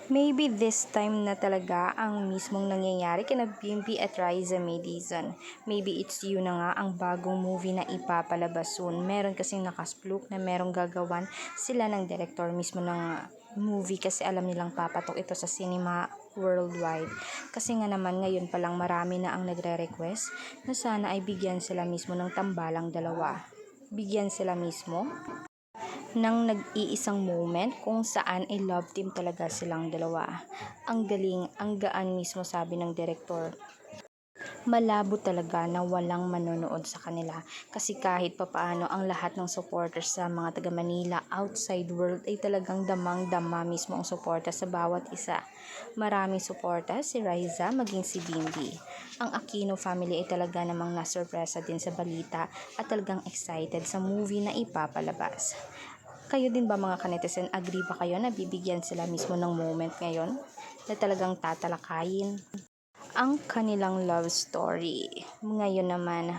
Maybe this time na talaga ang mismong nangyayari kina Bimbi at Riza Madison. Maybe it's yun na nga ang bagong movie na ipapalabas soon. Meron kasing nakaspluk na merong gagawan sila ng director mismo ng movie kasi alam nilang papatok ito sa cinema worldwide. Kasi nga naman ngayon palang marami na ang nagre-request na sana ay bigyan sila mismo ng tambalang dalawa. Bigyan sila mismo ng nag-iisang moment kung saan ay love team talaga silang dalawa. Ang galing, ang gaan mismo sabi ng direktor. Malabo talaga na walang manonood sa kanila kasi kahit papaano ang lahat ng supporters sa mga taga Manila outside world ay talagang damang-dama mismo ang suporta sa bawat isa. Maraming suporta si Riza maging si Bimbi. Ang Aquino family ay talaga namang nasurpresa din sa balita at talagang excited sa movie na ipapalabas. Kayo din ba mga kanetizen, agree ba kayo na bibigyan sila mismo ng moment ngayon na talagang tatalakayin ang kanilang love story? Ngayon naman,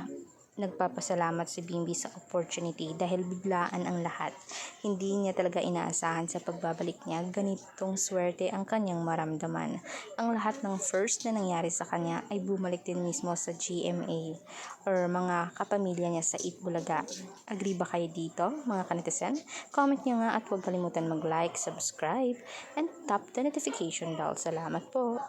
nagpapasalamat si Bimbi sa opportunity dahil biglaan ang lahat. Hindi niya talaga inaasahan sa pagbabalik niya, ganitong swerte ang kanyang maramdaman. Ang lahat ng first na nangyari sa kanya ay bumalik din mismo sa GMA or mga kapamilya niya sa Itbulaga. Agree ba kayo dito mga kanetizen? Comment niyo nga at huwag kalimutan mag-like, subscribe, and tap the notification bell. Salamat po!